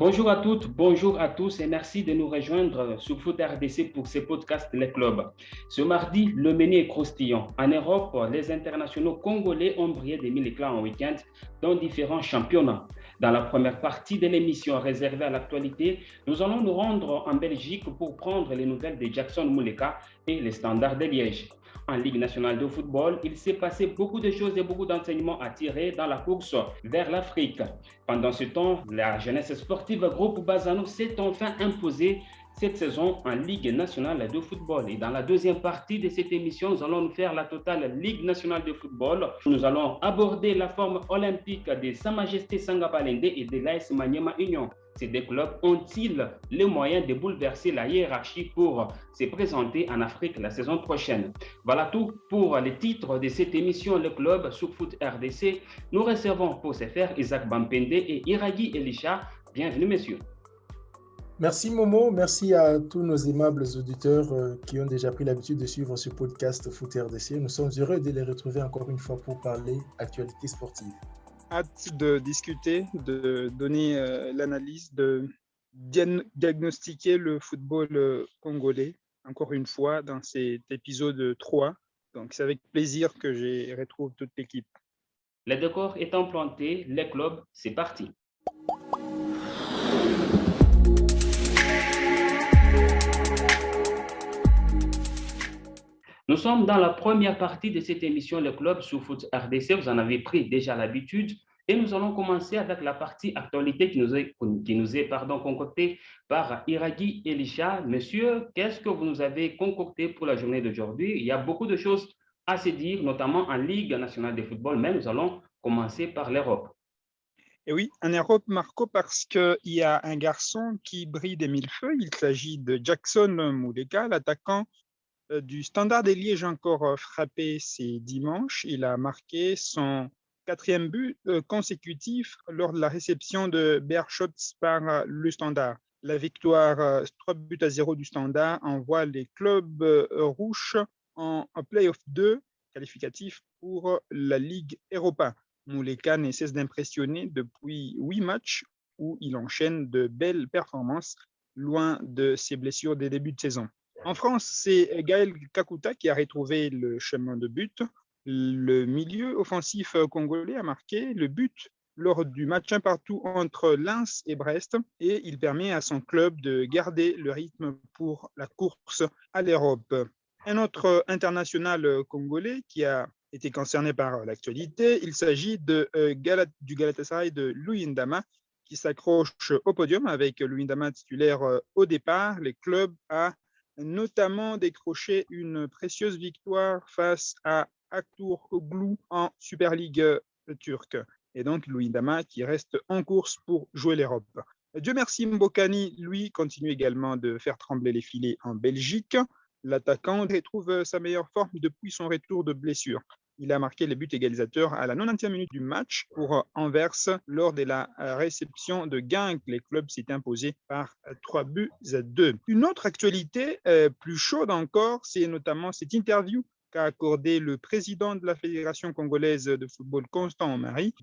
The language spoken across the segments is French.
Bonjour à toutes, bonjour à tous et merci de nous rejoindre sur Foot RDC pour ce podcast Les Clubs. Ce mardi, le menu est croustillant. En Europe, les internationaux congolais ont brillé des mille éclats en week-end dans différents championnats. Dans la première partie de l'émission réservée à l'actualité, nous allons nous rendre en Belgique pour prendre les nouvelles de Jackson Muleka et les Standards de Liège. En Ligue nationale de football, il s'est passé beaucoup de choses et beaucoup d'enseignements à tirer dans la course vers l'Afrique. Pendant ce temps, la jeunesse sportive Groupe Bazano s'est enfin imposée cette saison en Ligue nationale de football. Et dans la deuxième partie de cette émission, nous allons nous faire la totale Ligue nationale de football. Nous allons aborder la forme olympique de Sa Majesté Sanga Balende et de l'AS Maniema Union. Ces deux clubs ont-ils les moyens de bouleverser la hiérarchie pour se présenter en Afrique la saison prochaine? Voilà tout pour les titres de cette émission Le Club sur Foot RDC. Nous recevons pour ce faire Isaac Bampende et Iragi Elisha. Bienvenue messieurs. Merci Momo, merci à tous nos aimables auditeurs qui ont déjà pris l'habitude de suivre ce podcast Foot RDC. Nous sommes heureux de les retrouver encore une fois pour parler actualité sportive. Hâte de discuter, de donner l'analyse, de diagnostiquer le football congolais, encore une fois, dans cet épisode 3. Donc, c'est avec plaisir que je retrouve toute l'équipe. Les décors étant plantés, les clubs, c'est parti. Nous sommes dans la première partie de cette émission Le Club sur Foot RDC. Vous en avez pris déjà l'habitude. Et nous allons commencer avec la partie actualité qui nous est concoctée par Iragi Elisha. Monsieur, qu'est-ce que vous nous avez concocté pour la journée d'aujourd'hui? Il y a beaucoup de choses à se dire, notamment en Ligue nationale de football, mais nous allons commencer par l'Europe. Et oui, en Europe, Marco, parce qu'il y a un garçon qui brille des mille feux. Il s'agit de Jackson Muleka, l'attaquant du Standard de Liège, encore frappé ces dimanches. Il a marqué son 4e but consécutif lors de la réception de Beerschot par le Standard. La victoire 3-0 du Standard envoie les clubs rouges en play-off 2 qualificatif pour la Ligue Europa. Muleka ne cesse d'impressionner depuis 8 matchs où il enchaîne de belles performances loin de ses blessures des débuts de saison. En France, c'est Gaël Kakuta qui a retrouvé le chemin de but. Le milieu offensif congolais a marqué le but lors du match 1-1 entre Lens et Brest et il permet à son club de garder le rythme pour la course à l'Europe. Un autre international congolais qui a été concerné par l'actualité, il s'agit du Galatasaray de Luyendama qui s'accroche au podium avec Luyendama titulaire au départ. Le club a notamment décroché une précieuse victoire face à Aktürkoğlu en Super League turque. Et donc, Luyendama qui reste en course pour jouer l'Europe. Dieu merci, Mbokani, lui, continue également de faire trembler les filets en Belgique. L'attaquant retrouve sa meilleure forme depuis son retour de blessure. Il a marqué le but égalisateur à la 90e minute du match pour Anvers lors de la réception de Genk. Les clubs s'étaient imposés par 3-2. Une autre actualité plus chaude encore, c'est notamment cette interview qu'a accordé le président de la Fédération congolaise de football, Constant Omari,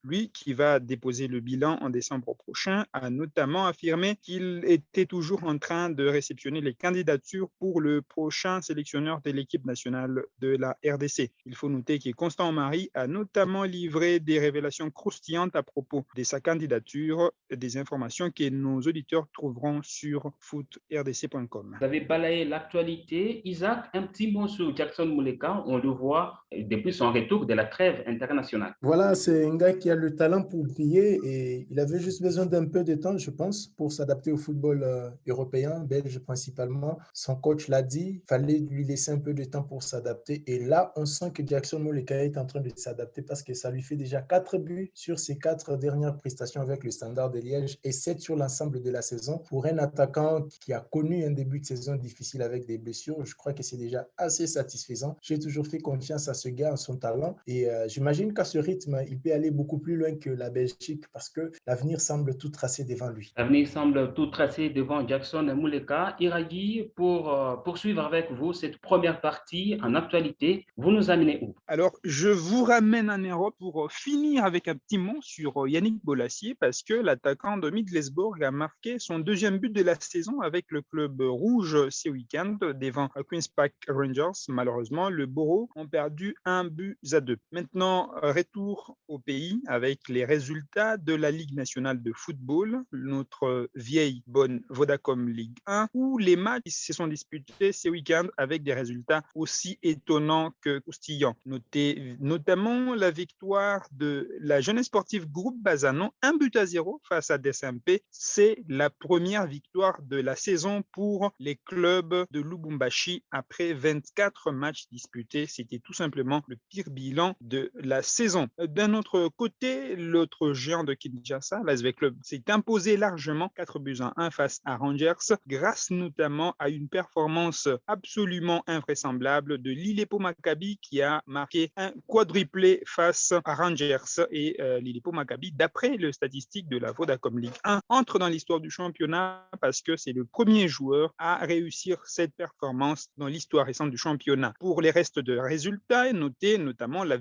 lui qui va déposer le bilan en décembre prochain, a notamment affirmé qu'il était toujours en train de réceptionner les candidatures pour le prochain sélectionneur de l'équipe nationale de la RDC. Il faut noter que Constant Omari a notamment livré des révélations croustillantes à propos de sa candidature, des informations que nos auditeurs trouveront sur footrdc.com. Vous avez balayé l'actualité. Isaac, un petit mot sur Jackson Muleka, on le voit depuis son retour de la trêve internationale. Voilà, c'est un gars qui a le talent pour briller et il avait juste besoin d'un peu de temps, je pense, pour s'adapter au football européen, belge principalement. Son coach l'a dit, il fallait lui laisser un peu de temps pour s'adapter. Et là, on sent que Jackson Muleka est en train de s'adapter parce que ça lui fait déjà 4 buts sur ses 4 dernières prestations avec le Standard de Liège et 7 sur l'ensemble de la saison. Pour un attaquant qui a connu un début de saison difficile avec des blessures, je crois que c'est déjà assez satisfaisant. présent. J'ai toujours fait confiance à ce gars, à son talent. Et j'imagine qu'à ce rythme, il peut aller beaucoup plus loin que la Belgique parce que l'avenir semble tout tracé devant lui. L'avenir semble tout tracé devant Jackson Mouleka. Iragui, pour poursuivre avec vous cette première partie en actualité, vous nous amenez où? Alors, je vous ramène en Europe pour finir avec un petit mot sur Yannick Bolasie parce que l'attaquant de Middlesbrough a marqué son deuxième but de la saison avec le club rouge ce week-end devant Queen's Park Rangers. Malheureusement, le Borough ont perdu 1-2. Maintenant, retour au pays avec les résultats de la Ligue nationale de football, notre vieille bonne Vodacom Ligue 1, où les matchs se sont disputés ce week-end avec des résultats aussi étonnants que croustillants. Notez notamment la victoire de la Jeunesse Sportive Groupe Bazanon, 1-0 face à DSMP. C'est la première victoire de la saison pour les clubs de Lubumbashi après 24 matchs disputés. C'était tout simplement le pire bilan de la saison. D'un autre côté, l'autre géant de Kinshasa, l'ASV Club, s'est imposé largement 4-1 face à Rangers, grâce notamment à une performance absolument invraisemblable de l'Ilepo Maccabi qui a marqué un quadruplé face à Rangers. Et l'Ilepo Maccabi, d'après les statistiques de la Vodacom Ligue 1, entre dans l'histoire du championnat parce que c'est le premier joueur à réussir cette performance dans l'histoire récente du championnat. Pour les restes de résultats, notez notamment la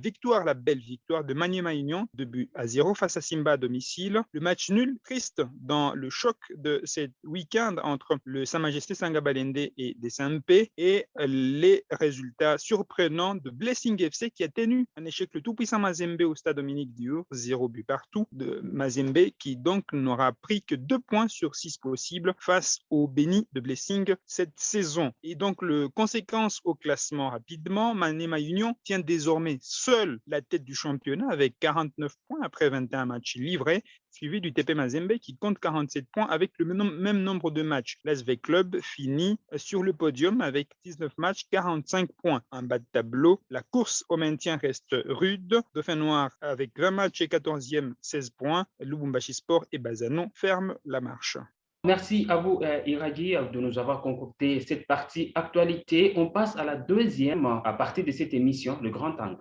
belle victoire de Maniema Union, 2-0 face à Simba à domicile. Le match nul, triste dans le choc de ce week-end entre le Sa Majesté Sangabalende et DSMP, et les résultats surprenants de Blessing FC qui a tenu un échec le tout-puissant Mazembe au stade Dominique Diour, 0 but partout de Mazembe qui donc n'aura pris que 2 points sur 6 possibles face au Béni de Blessing cette saison. Et donc, conséquence au classement rapidement, Maniema Union tient désormais seule la tête du championnat avec 49 points après 21 matchs livrés, suivi du TP Mazembe qui compte 47 points avec le même nombre de matchs. L'ASV Club finit sur le podium avec 19 matchs, 45 points. En bas de tableau, la course au maintien reste rude. Dauphin Noir avec 20 matchs et 14e, 16 points. Lubumbashi Sport et Bazanon ferment la marche. Merci à vous, Iragi, de nous avoir concocté cette partie actualité. On passe à la deuxième à partir de cette émission, le grand angle.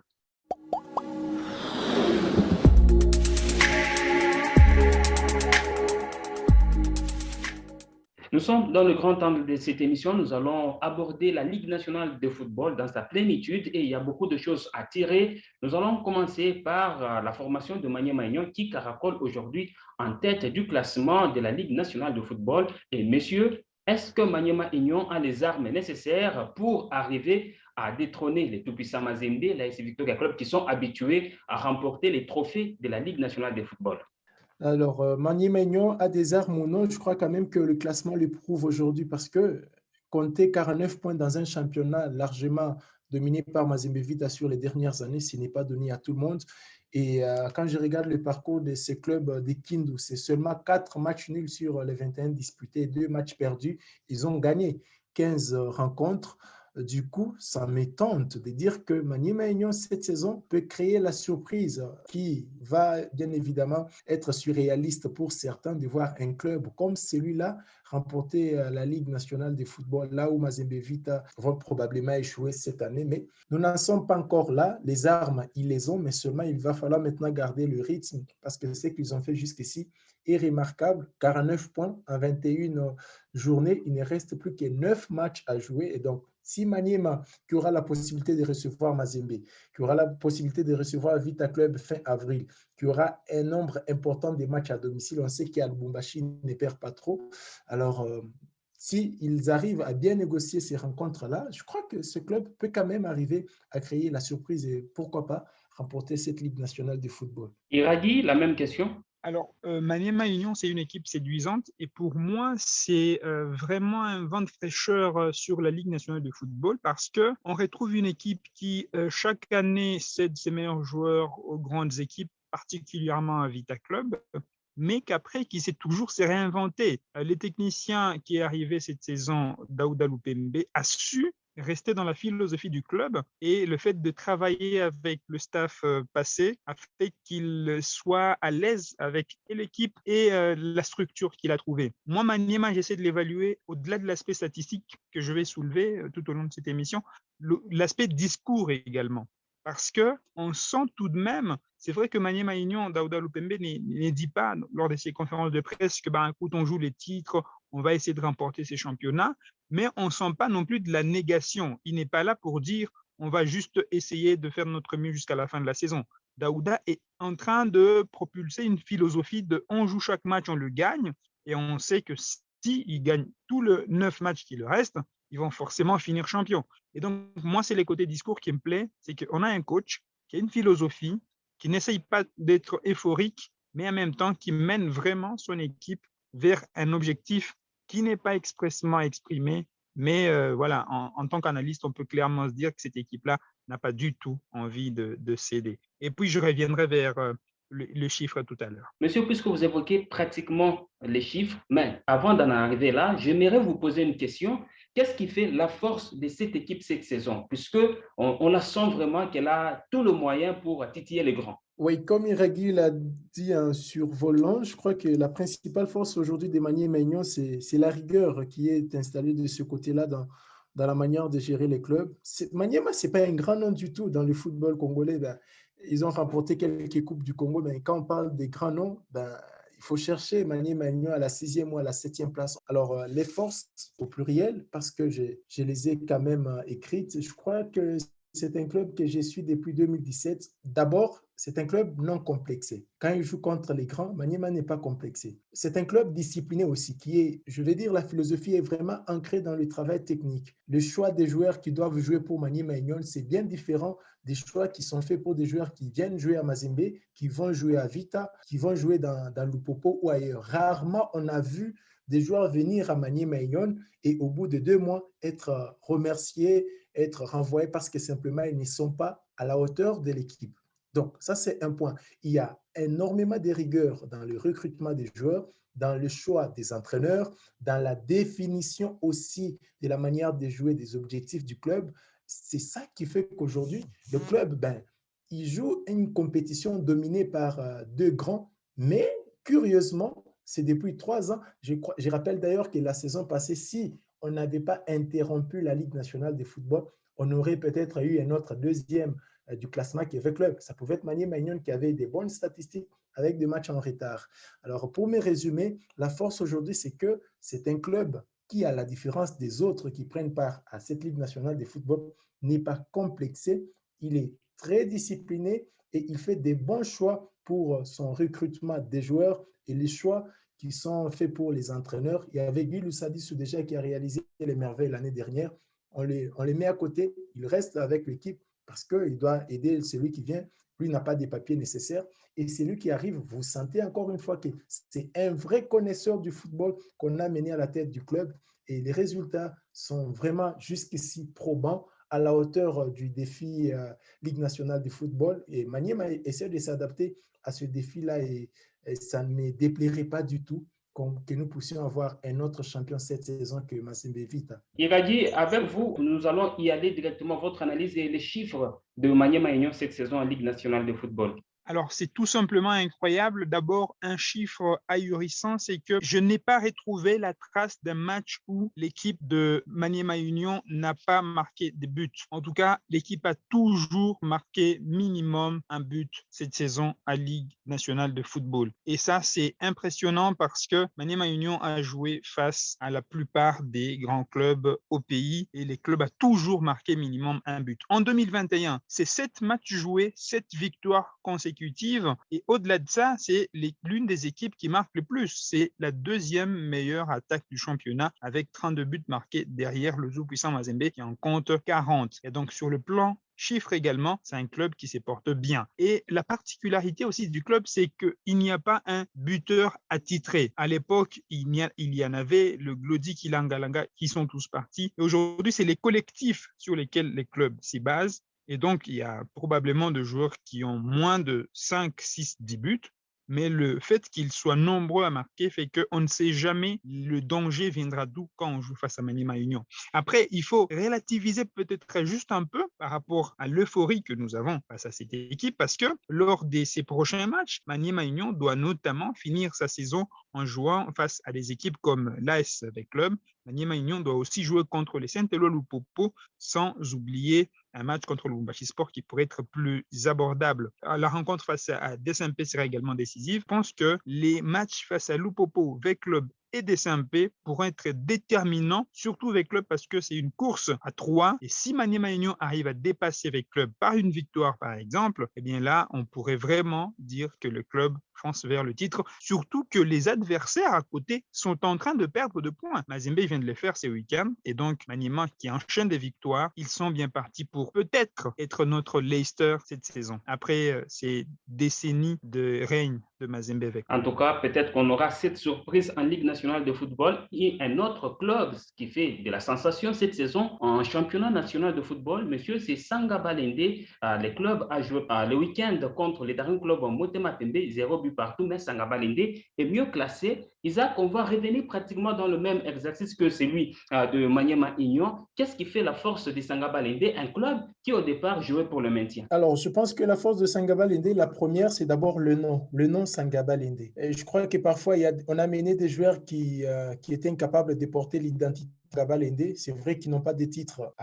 Nous sommes dans le grand angle de cette émission. Nous allons aborder la Ligue nationale de football dans sa plénitude et il y a beaucoup de choses à tirer. Nous allons commencer par la formation de Maniema Union qui caracole aujourd'hui en tête du classement de la Ligue nationale de football. Et messieurs, est-ce que Maniema Union a les armes nécessaires pour arriver à détrôner les tout-puissants Mazembe, l'AS Victoria Club, qui sont habitués à remporter les trophées de la Ligue nationale de football? Alors, Maniema Union a des armes ou non? Je crois quand même que le classement le prouve aujourd'hui parce que compter 49 points dans un championnat largement dominé par Mazembe Vita sur les dernières années, ce n'est pas donné à tout le monde. Et quand je regarde le parcours de ces clubs de Kindu, c'est seulement 4 matchs nuls sur les 21 disputés, 2 matchs perdus. Ils ont gagné 15 rencontres. Du coup, ça m'étonne de dire que Maniema Union, cette saison, peut créer la surprise qui va bien évidemment être surréaliste pour certains de voir un club comme celui-là remporter la Ligue nationale de football, là où Mazembe Vita vont probablement échouer cette année. Mais nous n'en sommes pas encore là. Les armes, ils les ont, mais seulement il va falloir maintenant garder le rythme parce que ce qu'ils ont fait jusqu'ici est remarquable. 49 points en 21 journées. Il ne reste plus que 9 matchs à jouer. Et donc, si Maniema, qui aura la possibilité de recevoir Mazembe, qui aura la possibilité de recevoir Vita Club fin avril, qui aura un nombre important de matchs à domicile, on sait qu'à Lubumbashi ne perd pas trop. Alors, s'ils arrivent à bien négocier ces rencontres-là, je crois que ce club peut quand même arriver à créer la surprise et pourquoi pas remporter cette Ligue nationale de football. Iragi, la même question. Alors, Maniema Union, c'est une équipe séduisante et pour moi, c'est vraiment un vent de fraîcheur sur la Ligue nationale de football parce qu'on retrouve une équipe qui, chaque année, cède ses meilleurs joueurs aux grandes équipes, particulièrement à Vita Club, mais qu'après, qui s'est réinventé. Les techniciens qui est arrivé cette saison, Daouda Lupembe, a su resté dans la philosophie du club et le fait de travailler avec le staff passé a fait qu'il soit à l'aise avec l'équipe et la structure qu'il a trouvée. Moi, Maniema, j'essaie de l'évaluer au-delà de l'aspect statistique que je vais soulever tout au long de cette émission, l'aspect discours également. Parce qu'on sent tout de même, c'est vrai que Maniema Union, Daouda Lupembe ne dit pas lors de ses conférences de presse que, écoute, on joue les titres, on va essayer de remporter ces championnats, mais on ne sent pas non plus de la négation. Il n'est pas là pour dire on va juste essayer de faire notre mieux jusqu'à la fin de la saison. Daouda est en train de propulser une philosophie de on joue chaque match, on le gagne, et on sait que s'ils gagnent tous les 9 matchs qui leur restent, ils vont forcément finir champion. Et donc, moi, c'est les côtés discours qui me plaît, c'est qu'on a un coach qui a une philosophie, qui n'essaye pas d'être euphorique, mais en même temps qui mène vraiment son équipe vers un objectif qui n'est pas expressément exprimé, mais voilà, en tant qu'analyste, on peut clairement se dire que cette équipe-là n'a pas du tout envie de céder. Et puis, je reviendrai vers le chiffre tout à l'heure. Monsieur, puisque vous évoquez pratiquement les chiffres, mais avant d'en arriver là, j'aimerais vous poser une question. Qu'est-ce qui fait la force de cette équipe cette saison? Puisqu'on la sent vraiment qu'elle a tout le moyen pour titiller les grands. Oui, comme Iraghi l'a dit en survolant, je crois que la principale force aujourd'hui d'Emmanuel Maignan, c'est la rigueur qui est installée de ce côté-là dans la manière de gérer les clubs. Maniema, ce n'est pas un grand nom du tout dans le football congolais. Ils ont remporté quelques coupes du Congo, mais quand on parle des grands noms, il faut chercher Emmanuel Maignan à la 6e ou à la 7e place. Alors, les forces au pluriel, parce que je les ai quand même écrites, je crois que c'est un club que je suis depuis 2017. D'abord, c'est un club non complexé. Quand il joue contre les grands, Maniema n'est pas complexé. C'est un club discipliné aussi, qui est, je vais dire, la philosophie est vraiment ancrée dans le travail technique. Le choix des joueurs qui doivent jouer pour Maniema Union, c'est bien différent des choix qui sont faits pour des joueurs qui viennent jouer à Mazembe, qui vont jouer à Vita, qui vont jouer dans Lupopo ou ailleurs. Rarement, on a vu des joueurs venir à Maniema Union et au bout de 2 mois, être remerciés, être renvoyés parce que simplement, ils ne sont pas à la hauteur de l'équipe. Donc, ça, c'est un point. Il y a énormément de rigueur dans le recrutement des joueurs, dans le choix des entraîneurs, dans la définition aussi de la manière de jouer des objectifs du club. C'est ça qui fait qu'aujourd'hui, le club, il joue une compétition dominée par 2 grands, mais curieusement, c'est depuis 3 ans. Je rappelle d'ailleurs que la saison passée, si on n'avait pas interrompu la Ligue nationale de football, on aurait peut-être eu un autre deuxième du classement qui avait club. Ça pouvait être Maniema Union qui avait des bonnes statistiques avec des matchs en retard. Alors, pour me résumer, la force aujourd'hui, c'est que c'est un club qui, à la différence des autres qui prennent part à cette Ligue nationale de football, n'est pas complexé. Il est très discipliné et il fait des bons choix pour son recrutement des joueurs et les choix qui sont faits pour les entraîneurs. Il y avait Guy Lussadissou déjà qui a réalisé les merveilles l'année dernière. On les met à côté, il reste avec l'équipe parce qu'il doit aider celui qui vient. Lui n'a pas des papiers nécessaires. Et celui qui arrive, vous sentez encore une fois que c'est un vrai connaisseur du football qu'on a mené à la tête du club. Et les résultats sont vraiment jusqu'ici probants, à la hauteur du défi Ligue nationale de football. Et Maniema essaie de s'adapter à ce défi-là et ça ne me déplairait pas du tout que nous puissions avoir un autre champion cette saison que Mazembe Vita. Iradi, avec vous, nous allons y aller directement. Votre analyse et les chiffres de Maniema Union cette saison en Ligue nationale de football. Alors, c'est tout simplement incroyable. D'abord, un chiffre ahurissant, c'est que je n'ai pas retrouvé la trace d'un match où l'équipe de Maniema Union n'a pas marqué de buts. En tout cas, l'équipe a toujours marqué minimum un but cette saison à Ligue nationale de football. Et ça, c'est impressionnant parce que Maniema Union a joué face à la plupart des grands clubs au pays et les clubs ont toujours marqué minimum un but. En 2021, c'est 7 matchs joués, 7 victoires consécutives. Et au-delà de ça, c'est l'une des équipes qui marque le plus. C'est la 2e meilleure attaque du championnat avec 32 buts marqués derrière le tout-puissant Mazembe qui en compte 40. Et donc sur le plan chiffre également, c'est un club qui se porte bien. Et la particularité aussi du club, c'est qu'il n'y a pas un buteur attitré. À l'époque, il y en avait, le Glody Kilangalanga, qui sont tous partis. Et aujourd'hui, c'est les collectifs sur lesquels les clubs s'y basent. Et donc, il y a probablement de joueurs qui ont moins de 5, 6, 10 buts, mais le fait qu'ils soient nombreux à marquer fait qu'on ne sait jamais le danger viendra d'où quand on joue face à Maniema Union. Après, il faut relativiser peut-être juste un peu par rapport à l'euphorie que nous avons face à cette équipe, parce que lors de ces prochains matchs, Maniema Union doit notamment finir sa saison en jouant face à des équipes comme l'AS avec Club. Maniema Union doit aussi jouer contre les Saint-Éloi Lupopo, sans oublier un match contre le Lubumbashi Sport qui pourrait être plus abordable. La rencontre face à DSMP sera également décisive. Je pense que les matchs face à Lupopo, V Club et DSMP pourront être déterminants, surtout avec Club parce que c'est une course à 3. Et si Maniema Union arrive à dépasser avec Club par une victoire, par exemple, eh bien là, on pourrait vraiment dire que le club fonce vers le titre, surtout que les adversaires à côté sont en train de perdre de points. Mazembe vient de les faire ces week-ends, et donc Maniema qui enchaîne des victoires, ils sont bien partis pour peut-être être notre Leicester cette saison, après ces décennies de règne de Mazembe avec. En tout cas, peut-être qu'on aura cette surprise en Ligue nationale de football et un autre club qui fait de la sensation cette saison en championnat national de football, monsieur, c'est Sangaba Lende. Le club a joué le week-end contre les derniers clubs Motema Tembe, 0 but partout, mais Sangaba Lende est mieux classé. Isaac, on va revenir pratiquement dans le même exercice que celui de Maniema Union. Qu'est-ce qui fait la force de Sangaba Lende, un club qui au départ jouait pour le maintien? Alors, je pense que la force de Sangaba Lende, la première, c'est d'abord le nom Sangaba Lende. Et je crois que parfois, on a mené des joueurs qui étaient incapables de porter l'identité Sangaba Lende. C'est vrai qu'ils n'ont pas de titres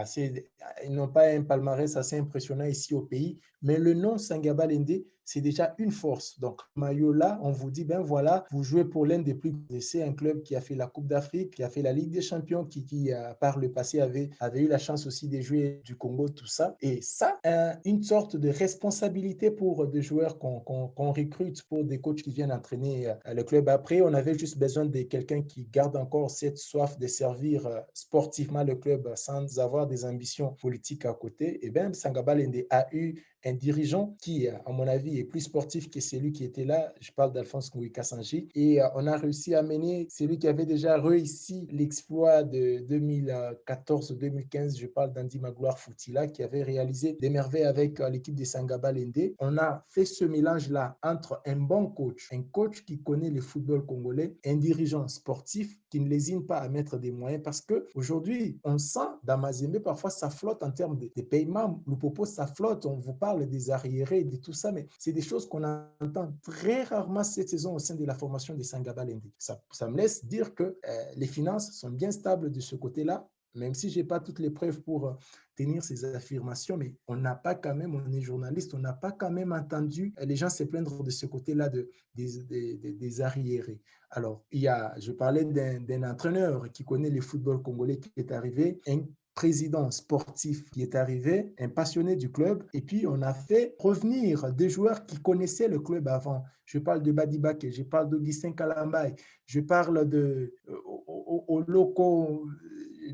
ils n'ont pas un palmarès assez impressionnant ici au pays, mais le nom Sangaba Lende, c'est déjà une force. Donc, maillot là, on vous dit, ben voilà, vous jouez pour l'un des plus grands. C'est un club qui a fait la Coupe d'Afrique, qui a fait la Ligue des Champions, qui par le passé avait eu la chance aussi de jouer du Congo, tout ça. Et ça, une sorte de responsabilité pour des joueurs qu'on recrute, pour des coachs qui viennent entraîner le club. Après, on avait juste besoin de quelqu'un qui garde encore cette soif de servir sportivement le club sans avoir des ambitions politiques à côté. Et bien, Sangaba Lende a eu un dirigeant qui, à mon avis, est plus sportif que celui qui était là. Je parle d'Alphonse Ngouika Sanji. Et on a réussi à mener celui qui avait déjà réussi l'exploit de 2014-2015. Je parle d'Andy Magloire Foutila, qui avait réalisé des merveilles avec l'équipe de Sangaba Lende. On a fait ce mélange-là entre un bon coach, un coach qui connaît le football congolais, un dirigeant sportif qui ne lésine pas à mettre des moyens, parce qu'aujourd'hui, on sent dans Mazembe, parfois ça flotte en termes de paiement. Lupopo, ça flotte. On vous parle des arriérés, de tout ça, mais c'est des choses qu'on entend très rarement cette saison au sein de la formation de Sangaba Lende. Ça me laisse dire que les finances sont bien stables de ce côté-là, même si je n'ai pas toutes les preuves pour tenir ces affirmations, mais on n'a pas quand même, on est journaliste, on n'a pas quand même entendu les gens se plaindre de ce côté-là des arriérés. Alors, je parlais d'un entraîneur qui connaît le football congolais qui est arrivé, un président sportif qui est arrivé, un passionné du club, et puis on a fait revenir des joueurs qui connaissaient le club avant. Je parle de Badibake, je parle d'Augustin Kalambay, je parle de Oloko,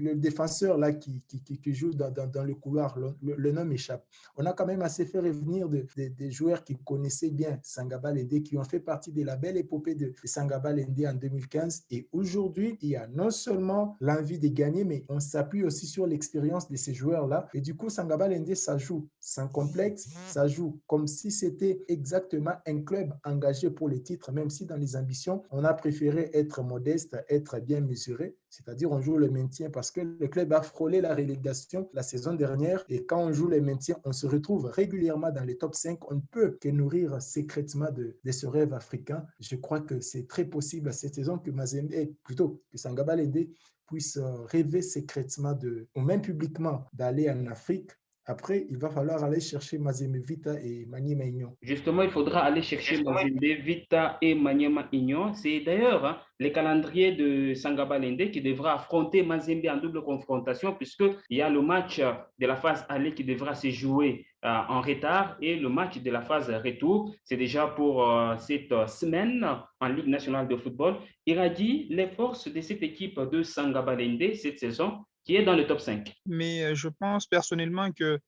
le défenseur là qui joue dans le couloir, le nom m'échappe. On a quand même assez fait revenir des joueurs qui connaissaient bien Sangaba Lende, qui ont fait partie de la belle épopée de Sangaba Lende en 2015. Et aujourd'hui, il y a non seulement l'envie de gagner, mais on s'appuie aussi sur l'expérience de ces joueurs-là. Et du coup, Sangaba Lende, ça joue sans complexe, ça joue comme si c'était exactement un club engagé pour les titres, même si dans les ambitions, on a préféré être modeste, être bien mesuré. C'est-à-dire, on joue le maintien parce que le club a frôlé la relégation la saison dernière. Et quand on joue le maintien, on se retrouve régulièrement dans les top 5. On ne peut que nourrir secrètement de ce rêve africain. Je crois que c'est très possible cette saison que que Sangaba Lende puisse rêver secrètement ou même publiquement d'aller en Afrique. Après, il va falloir aller chercher Mazembe Vita et Maniema Union. Justement, il faudra aller chercher Mazembe Vita et Maniema Union. C'est d'ailleurs le calendrier de Sangaba Lende qui devra affronter Mazembe en double confrontation, puisqu'il y a le match de la phase aller qui devra se jouer en retard et le match de la phase retour. C'est déjà pour cette semaine en Ligue nationale de football. Iradi, les forces de cette équipe de Sangaba Lende cette saison, qui est dans le top 5. Mais je pense personnellement que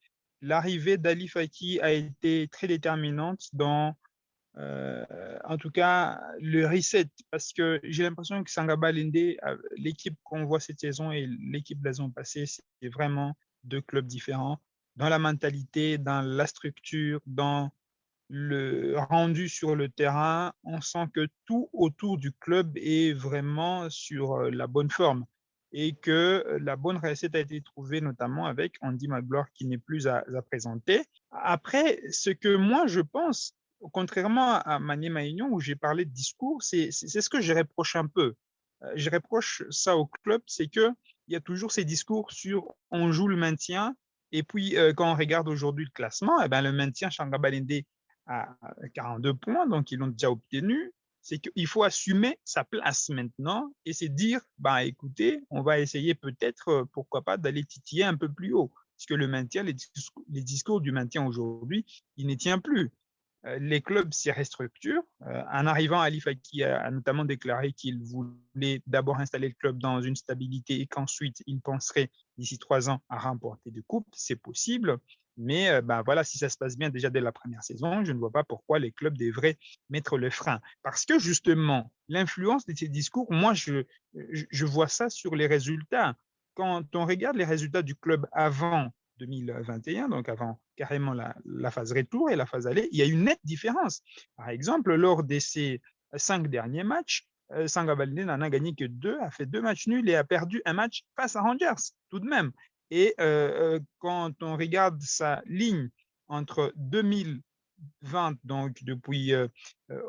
l'arrivée d'Ali Faki a été très déterminante dans, en tout cas, le reset. Parce que j'ai l'impression que Sangaba Lende, l'équipe qu'on voit cette saison et l'équipe de la saison passée, c'est vraiment deux clubs différents dans la mentalité, dans la structure, dans le rendu sur le terrain, on sent que tout autour du club est vraiment sur la bonne forme et que la bonne recette a été trouvée notamment avec Andy Magloire qui n'est plus à présenter. Après, ce que moi je pense, contrairement à Mané Maignan où j'ai parlé de discours, c'est ce que je reproche un peu. Je reproche ça au club, c'est qu'il y a toujours ces discours sur on joue le maintien et puis quand on regarde aujourd'hui le classement, eh ben, le maintien, Changa Balende à 42 points, donc ils l'ont déjà obtenu. C'est qu'il faut assumer sa place maintenant et c'est dire, bah, écoutez, on va essayer peut-être, pourquoi pas, d'aller titiller un peu plus haut. Parce que le maintien, les discours du maintien aujourd'hui, il ne tient plus. Les clubs s'y restructurent. En arrivant, Ali Faki a notamment déclaré qu'il voulait d'abord installer le club dans une stabilité et qu'ensuite il penserait d'ici 3 ans à remporter des coupes. C'est possible. Mais ben voilà, si ça se passe bien déjà dès la première saison, je ne vois pas pourquoi les clubs devraient mettre le frein. Parce que justement, l'influence de ces discours, moi, je vois ça sur les résultats. Quand on regarde les résultats du club avant 2021, donc avant carrément la phase retour et la phase aller, il y a une nette différence. Par exemple, lors de ces 5 derniers matchs, Sangabalde n'en a gagné que 2, a fait 2 matchs nuls et a perdu un match face à Rangers, tout de même. Et quand on regarde sa ligne entre 2020, donc depuis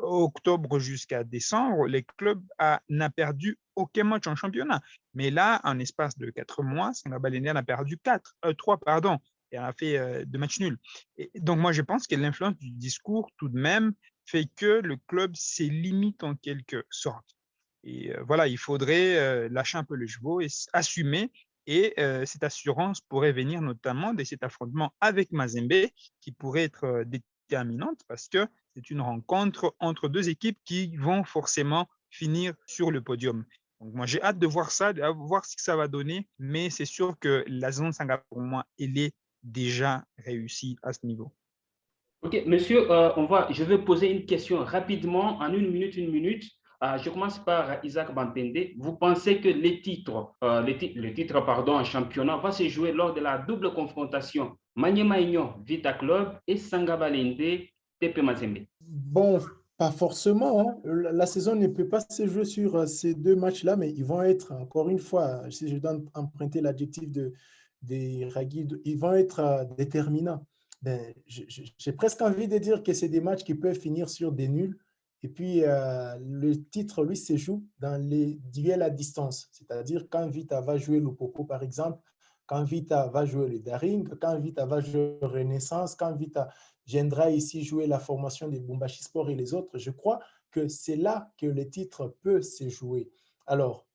octobre jusqu'à décembre, les clubs n'a perdu aucun match en championnat. Mais là, en espace de 4 mois, Sangabalende a perdu 3, pardon, et a fait 2 matchs nuls. Et donc moi, je pense que l'influence du discours, tout de même, fait que le club s'est limite en quelque sorte. Et voilà, il faudrait lâcher un peu le chevaux et assumer. Et cette assurance pourrait venir notamment de cet affrontement avec Mazembe, qui pourrait être déterminante parce que c'est une rencontre entre 2 équipes qui vont forcément finir sur le podium. Donc moi, j'ai hâte de voir ça, de voir ce que ça va donner, mais c'est sûr que la zone Sanga, pour moi, elle est déjà réussie à ce niveau. Ok, monsieur, je vais poser une question rapidement, en une minute. Je commence par Isaac Bampende. Vous pensez que le titre pardon, en championnat va se jouer lors de la double confrontation Maniema Union Vita Club et Sangabalende TP Mazembe? Bon, pas forcément, hein. La saison ne peut pas se jouer sur ces 2 matchs-là, mais ils vont être, encore une fois, si je dois emprunter l'adjectif des Ragui, ils vont être déterminants. Ben, j'ai presque envie de dire que c'est des matchs qui peuvent finir sur des nuls. Et puis, le titre, lui, se joue dans les duels à distance. C'est-à-dire quand Vita va jouer le Popo, par exemple, quand Vita va jouer le Daring, quand Vita va jouer Renaissance, quand Vita viendra ici jouer la formation des Bumbashi Sport et les autres, je crois que c'est là que le titre peut se jouer. Alors,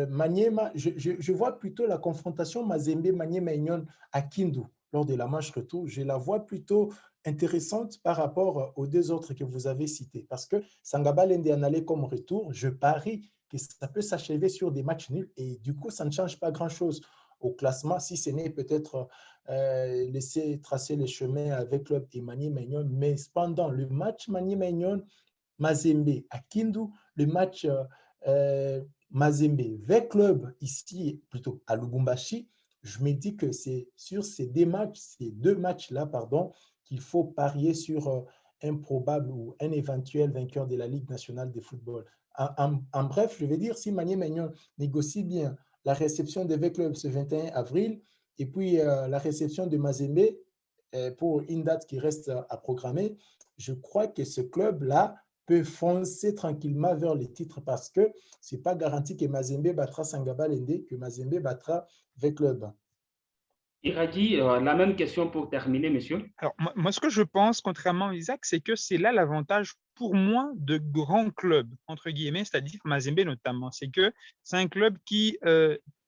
Maniema, je vois plutôt la confrontation Mazembe-Maniema-Union à Kindu lors de la manche retour. Je la vois plutôt intéressante par rapport aux 2 autres que vous avez cités. Parce que Sangabalende en allait comme retour, je parie que ça peut s'achever sur des matchs nuls et du coup, ça ne change pas grand-chose au classement, si ce n'est peut-être laisser tracer les chemins avec le club et Maniema-Union. Mais cependant, le match Maniema-Union-Mazembe à Kindu, le match Mazembe vers club ici, plutôt à Lubumbashi, je me dis que c'est sur ces 2 matchs-là, pardon, qu'il faut parier sur un probable ou un éventuel vainqueur de la Ligue nationale de football. En bref, je veux dire, si Maniema-Union négocie bien la réception de V-Club ce 21 avril et puis la réception de Mazembe pour une date qui reste à programmer, je crois que ce club-là peut foncer tranquillement vers les titres parce que ce n'est pas garanti que Mazembe battra Sangabalende, que Mazembe battra V-Club. Iradi, la même question pour terminer, monsieur. Alors, moi, ce que je pense, contrairement à Isaac, c'est que c'est là l'avantage pour moi de grands clubs, entre guillemets, c'est-à-dire Mazembe notamment. C'est que c'est un club qui,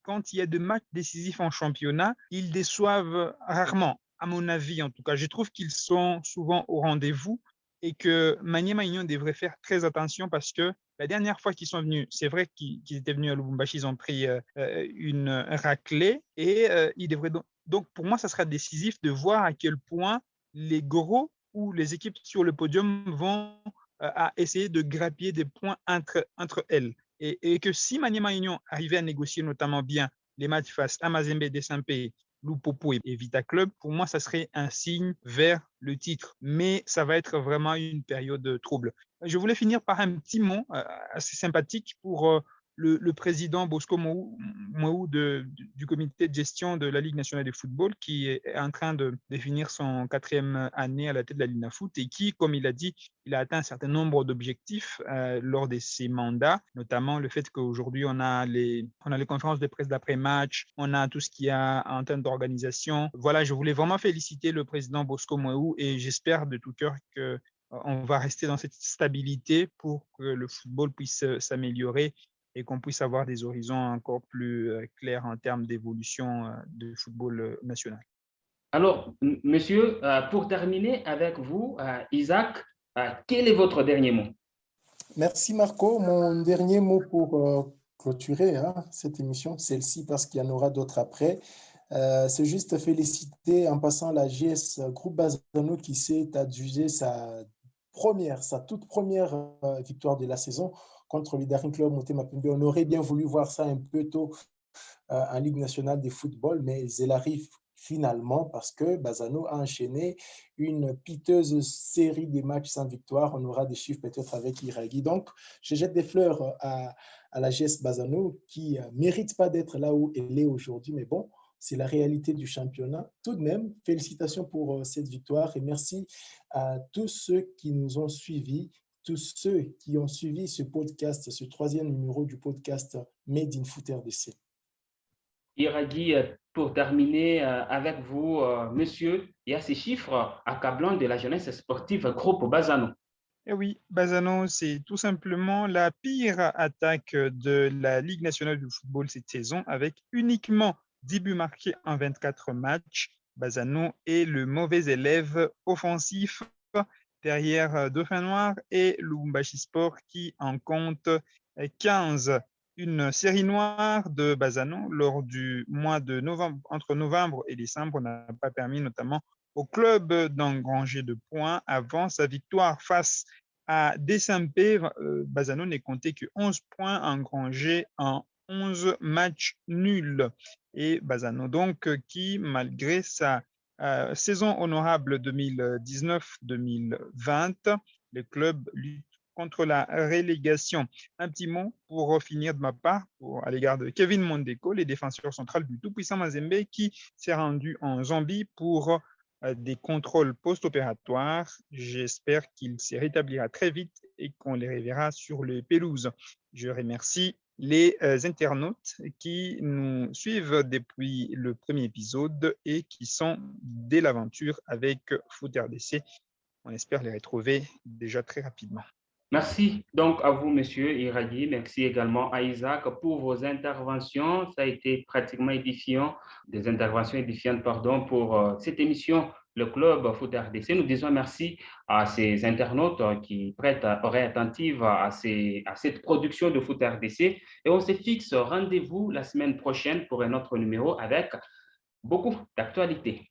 quand il y a de matchs décisifs en championnat, ils déçoivent rarement, à mon avis en tout cas. Je trouve qu'ils sont souvent au rendez-vous et que Maniema Union devrait faire très attention parce que la dernière fois qu'ils sont venus, c'est vrai qu'ils étaient venus à Lubumbashi, ils ont pris une raclée et ils devraient donc, pour moi, ça sera décisif de voir à quel point les gros ou les équipes sur le podium vont à essayer de grappiller des points entre elles. Et que si Maniema Union arrivait à négocier notamment bien les matchs face à Mazembe, Desampé, Lupopo et Vita Club, pour moi, ça serait un signe vers le titre. Mais ça va être vraiment une période trouble. Je voulais finir par un petit mot assez sympathique pour le président Bosco Mouaou du comité de gestion de la Ligue nationale de football, qui est en train de définir son 4e année à la tête de la Ligue Foot et qui, comme il a dit, il a atteint un certain nombre d'objectifs lors de ses mandats, notamment le fait qu'aujourd'hui, on a les conférences de presse d'après-match, on a tout ce qu'il y a en termes d'organisation. Voilà, je voulais vraiment féliciter le président Bosco Mouaou et j'espère de tout cœur que on va rester dans cette stabilité pour que le football puisse s'améliorer et qu'on puisse avoir des horizons encore plus clairs en termes d'évolution du football national. Alors, monsieur, pour terminer avec vous, Isaac, quel est votre dernier mot? Merci Marco. Mon dernier mot pour clôturer cette émission, celle-ci parce qu'il y en aura d'autres après, c'est juste féliciter en passant la JS Groupe Bazano qui s'est adjugé sa toute première victoire de la saison contre le Daring Club Motema Pembe. On aurait bien voulu voir ça un peu tôt en Ligue nationale de football, mais elle arrive finalement parce que Bazano a enchaîné une piteuse série de matchs sans victoire. On aura des chiffres peut-être avec Iragui. Donc, je jette des fleurs à la GS Bazano qui ne mérite pas d'être là où elle est aujourd'hui, mais bon, c'est la réalité du championnat. Tout de même, félicitations pour cette victoire et merci à tous ceux qui nous ont suivis, tous ceux qui ont suivi ce podcast, ce 3e numéro du podcast Made in Foot RDC. Iragui, pour terminer avec vous, monsieur, il y a ces chiffres accablants de la jeunesse sportive groupe Bazano. Eh oui, Bazano, c'est tout simplement la pire attaque de la Ligue nationale de football cette saison, avec uniquement 10 buts marqués en 24 matchs. Bazano est le mauvais élève offensif derrière Dauphin Noir et Lubumbashi Sport qui en compte 15. Une série noire de Bazano lors du mois de novembre, entre novembre et décembre, n'a pas permis notamment au club d'engranger de points avant sa victoire face à Desampé. Bazano n'est compté que 11 points engrangés en 11 matchs nuls. Et Bazano donc qui, malgré sa saison honorable 2019-2020, le club lutte contre la relégation. Un petit mot pour finir de ma part à l'égard de Kevin Mondeko, les défenseurs centrales du tout-puissant Mazembe qui s'est rendu en Zambie pour des contrôles post-opératoires. J'espère qu'il se rétablira très vite et qu'on les reverra sur les pelouses. Je remercie les internautes qui nous suivent depuis le premier épisode et qui sont dès l'aventure avec Foot RDC. On espère les retrouver déjà très rapidement. Merci donc à vous, monsieur Iragui. Merci également à Isaac pour vos interventions. Ça a été pratiquement édifiant, des interventions édifiantes, pardon, pour cette émission, le Club Foot RDC. Nous disons merci à ces internautes qui prêtent oreille attentive à cette production de Foot RDC. Et on se fixe rendez-vous la semaine prochaine pour un autre numéro avec beaucoup d'actualités.